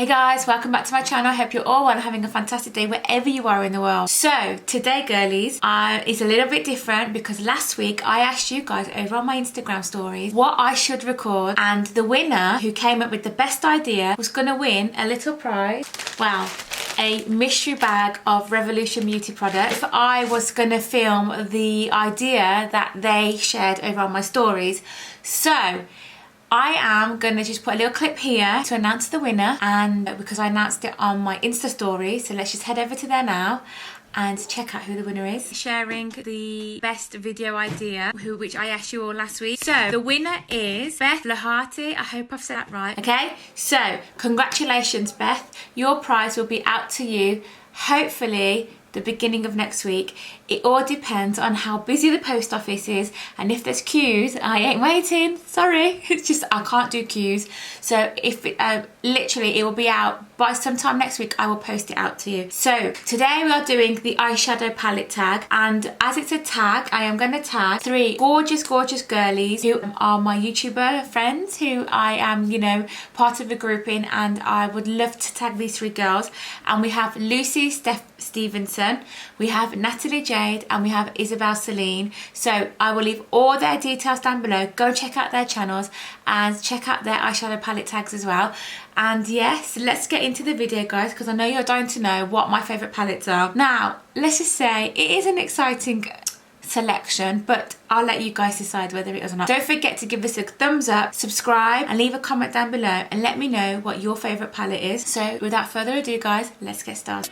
Hey guys, welcome back to my channel. I hope you're all well and having a fantastic day wherever you are in the world. So today, girlies, is a little bit different because last week I asked you guys over on my Instagram stories what I should record, and the winner who came up with the best idea was going to win a little prize. Wow. A mystery bag of Revolution Beauty products. If I was going to film the idea that they shared over on my stories. So I am going to just put a little clip here to announce the winner, and because I announced it on my Insta story, so let's just head over to there now and check out who the winner is. Sharing the best video idea, which I asked you all last week. So the winner is Beth Lahati. I hope I've said that right. Okay, so congratulations, Beth. Your prize will be out to you hopefully the beginning of next week. It all depends on how busy the post office is, and if there's queues, I ain't waiting. Sorry, it's just I can't do queues. So if literally it will be out by sometime next week. I will post it out to you. So today we are doing the eyeshadow palette tag, and as it's a tag, I am going to tag 3 gorgeous girlies who are my YouTuber friends, who I am, you know, part of a group in, and I would love to tag these 3 girls. And we have Lucy Stevenson, we have Natalie Jade, and we have Isabel Celine. So I will leave all their details down below. Go check out their channels and check out their eyeshadow palette tags as well. And yes, let's get into the video, guys, because I know you're dying to know what my favourite palettes are. Now, let's just say it is an exciting selection, but I'll let you guys decide whether it is or not. Don't forget to give us a thumbs up, subscribe, and leave a comment down below and let me know what your favourite palette is. So without further ado, guys, let's get started.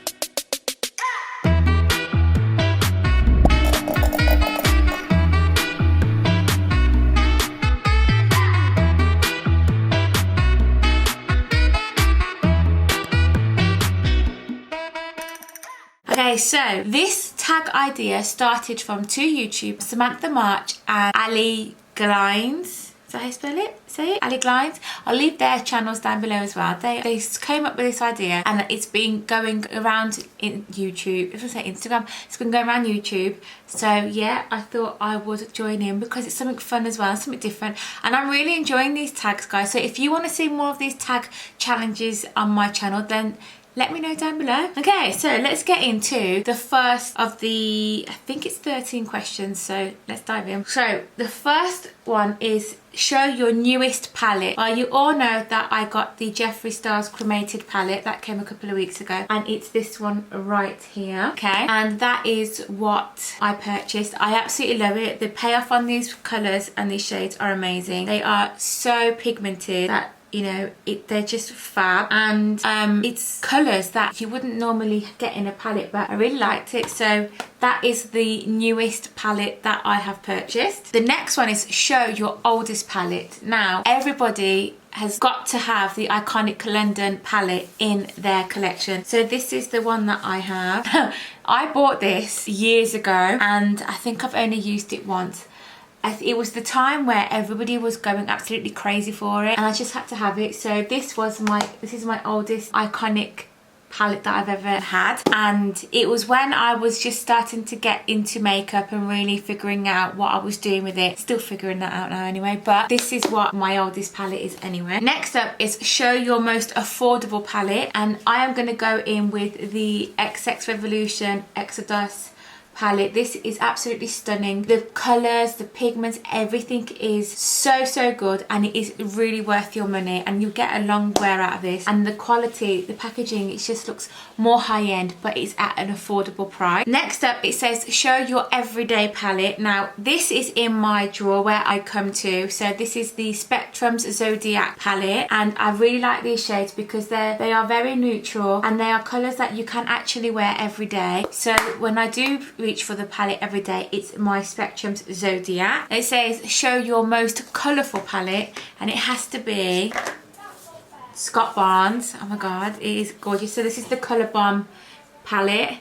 Okay, so this tag idea started from 2 YouTube, Samantha March and Ali Glines. Is that how you spell it? Say it? Ali Glines. I'll leave their channels down below as well. They came up with this idea, and it's been going around in YouTube. If I say Instagram, it's been going around YouTube. So yeah, I thought I would join in because it's something fun as well, something different. And I'm really enjoying these tags, guys. So if you want to see more of these tag challenges on my channel, then let me know down below. Okay, so let's get into the first of the, I think it's 13 questions, so let's dive in. So the first one is show your newest palette. Well, you all know that I got the Jeffree Star's cremated palette that came a couple of weeks ago, and it's this one right here. Okay, and that is what I purchased. I absolutely love it. The payoff on these colours and these shades are amazing. They are so pigmented that, you know, they're just fab, and it's colours that you wouldn't normally get in a palette, but I really liked it. So that is the newest palette that I have purchased. The next one is show your oldest palette. Now, everybody has got to have the iconic London palette in their collection. So this is the one that I have. I bought this years ago, and I think I've only used it once. It was the time where everybody was going absolutely crazy for it, and I just had to have it. So this is my oldest iconic palette that I've ever had, and it was when I was just starting to get into makeup and really figuring out what I was doing with it. Still figuring that out now anyway, but this is what my oldest palette is anyway. Next up is show your most affordable palette, and I am going to go in with the XX Revolution Exodus palette. This is absolutely stunning. The colours, the pigments, everything is so good, and it is really worth your money, and you get a long wear out of this. And the quality, the packaging, it just looks more high-end, but it's at an affordable price. Next up, it says show your everyday palette. Now this is in my drawer where I come to. So this is the Spectrum's Zodiac palette, and I really like these shades because they are very neutral, and they are colours that you can actually wear every day. So when I do reach for the palette every day, it's my Spectrum's Zodiac. It says show your most colourful palette, and it has to be Scott Barnes. Oh my god, it is gorgeous. So this is the Colour Bomb palette.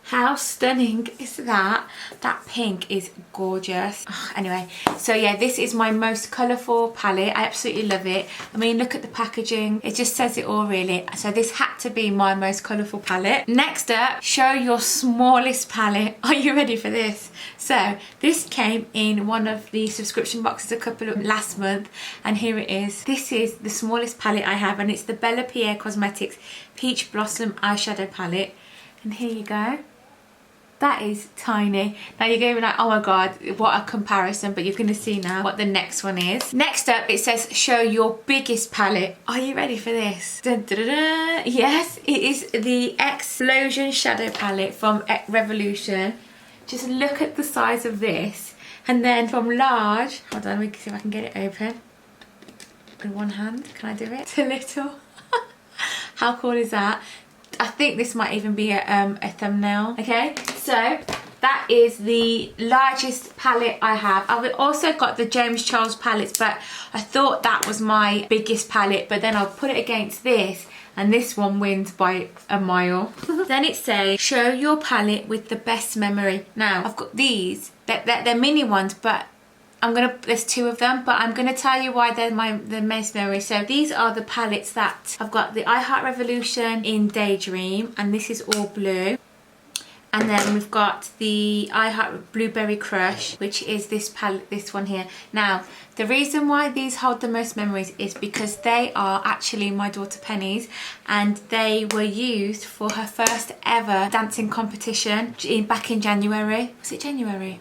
How stunning is that? That pink is gorgeous. Anyway, so yeah, this is my most colourful palette. I absolutely love it. I mean, look at the packaging. It just says it all, really. So this had to be my most colourful palette. Next up, show your smallest palette. Are you ready for this? So this came in one of the subscription boxes last month, and here it is. This is the smallest palette I have, and it's the Bella Pierre Cosmetics Peach Blossom Eyeshadow Palette. And here you go. That is tiny. Now you're going to be like, oh my god, what a comparison, but you're going to see now what the next one is. Next up, it says show your biggest palette. Are you ready for this? Dun, dun, dun, dun. Yes, it is the Explosion Shadow Palette from Revolution. Just look at the size of this. And then from large, hold on, let me see if I can get it open. In one hand, can I do it? To little. How cool is that? I think this might even be a thumbnail. Okay, so that is the largest palette I have. I've also got the James Charles palettes, but I thought that was my biggest palette, but then I'll put it against this, and this one wins by a mile. Then it says show your palette with the best memory. Now I've got these, they're mini ones, but there's two of them, but I'm gonna tell you why they're the best memory. So these are the palettes that I've got: the I Heart Revolution in Daydream, and this is all blue. And then we've got the I Heart Blueberry Crush, which is this palette, this one here. Now, the reason why these hold the most memories is because they are actually my daughter Penny's, and they were used for her first ever dancing competition back in January. Was it January?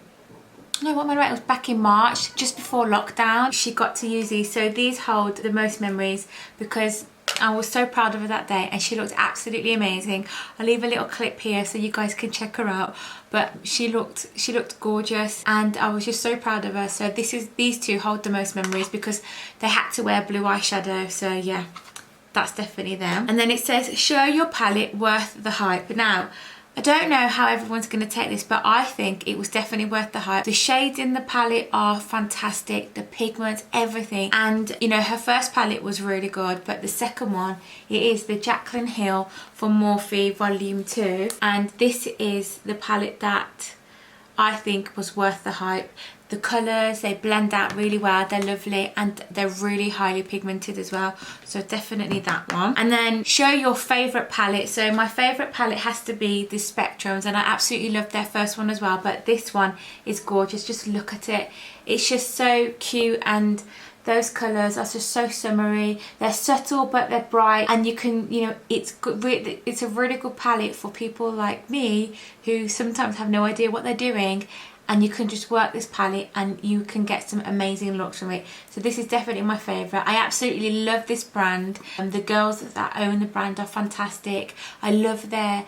No, what am I right? It was back in March, just before lockdown. She got to use these, so these hold the most memories because I was so proud of her that day, and she looked absolutely amazing. I'll leave a little clip here so you guys can check her out. But she looked gorgeous, and I was just so proud of her. So these two hold the most memories because they had to wear blue eyeshadow. So yeah, that's definitely them. And then it says show your palette worth the hype. Now, I don't know how everyone's going to take this, but I think it was definitely worth the hype. The shades in the palette are fantastic, the pigments, everything. And you know, her first palette was really good, but the second one, it is the Jaclyn Hill for Morphe Volume 2. And this is the palette that I think was worth the hype. The colours, they blend out really well, they're lovely, and they're really highly pigmented as well, so definitely that one. And then show your favourite palette. So my favourite palette has to be the Spectrums, and I absolutely love their first one as well, but this one is gorgeous. Just look at it, it's just so cute, and those colours are just so summery. They're subtle but they're bright, and you can, you know, it's good. It's a really good palette for people like me who sometimes have no idea what they're doing, and you can just work this palette and you can get some amazing looks from it. So this is definitely my favourite. I absolutely love this brand, and the girls that own the brand are fantastic. I love their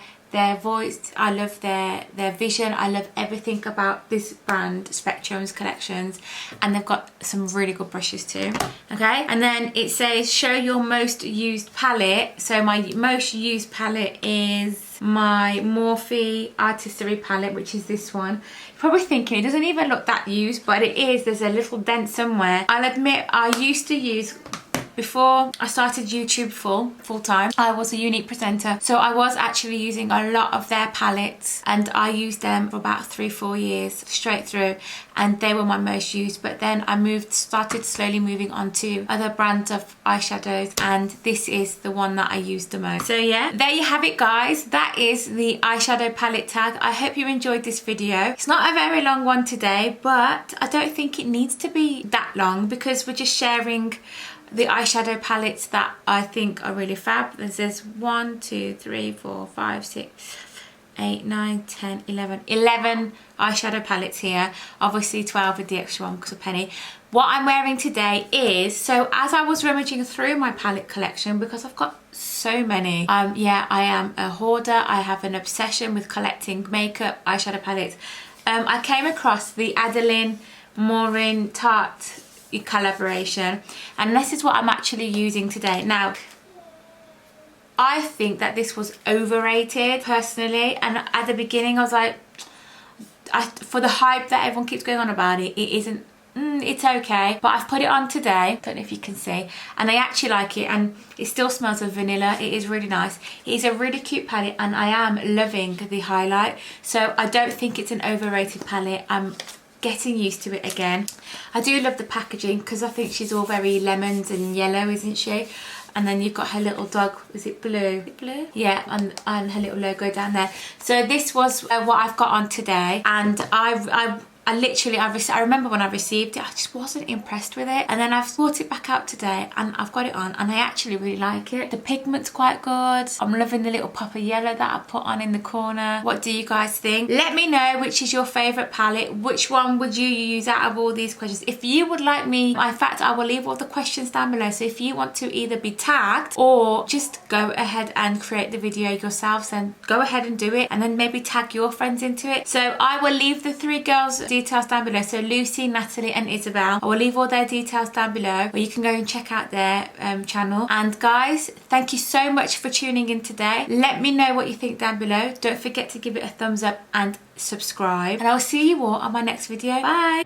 voice, I love their vision, I love everything about this brand, Spectrum's collections, and they've got some really good brushes too. Okay, and then it says show your most used palette. So my most used palette is my Morphe Artistry palette, which is this one. You're probably thinking it doesn't even look that used, but it is. There's a little dent somewhere. I'll admit I used to use, before I started YouTube full time, I was a Unique presenter, so I was actually using a lot of their palettes, and I used them for about 3-4 years straight through, and they were my most used. But then I started slowly moving on to other brands of eyeshadows, and this is the one that I used the most. So yeah, there you have it guys, that is the eyeshadow palette tag. I hope you enjoyed this video. It's not a very long one today, but I don't think it needs to be that long because we're just sharing the eyeshadow palettes that I think are really fab. There's 1, 2, 3, 4, 5, 6, 8, 9, 10, 11 eyeshadow palettes here. Obviously 12 with the extra one because of Penny. What I'm wearing today is, so as I was rummaging through my palette collection, because I've got so many, yeah, I am a hoarder. I have an obsession with collecting makeup eyeshadow palettes. I came across the Adeline Maureen Tarte collaboration, and this is what I'm actually using today. Now, I think that this was overrated personally, and at the beginning I was like, for the hype that everyone keeps going on about it, it isn't it's okay, but I've put it on today. Don't know if you can see, and I actually like it, and it still smells of vanilla. It is really nice. It is a really cute palette, and I am loving the highlight, so I don't think it's an overrated palette. I'm getting used to it again. I do love the packaging because I think she's all very lemons and yellow, isn't she? And then you've got her little dog, is it blue? Is it blue? Yeah, and her little logo down there. So this was what I've got on today, and I remember when I received it, I just wasn't impressed with it. And then I've brought it back out today and I've got it on, and I actually really like it. The pigment's quite good. I'm loving the little pop of yellow that I put on in the corner. What do you guys think? Let me know which is your favourite palette. Which one would you use out of all these questions? If you would like me, in fact, I will leave all the questions down below. So if you want to either be tagged or just go ahead and create the video yourselves, then go ahead and do it, and then maybe tag your friends into it. So I will leave the three girls' details down below. So Lucy, Natalie and Isabel, I will leave all their details down below, or you can go and check out their channel. And guys, thank you so much for tuning in today. Let me know what you think down below. Don't forget to give it a thumbs up and subscribe, and I will see you all on my next video. Bye.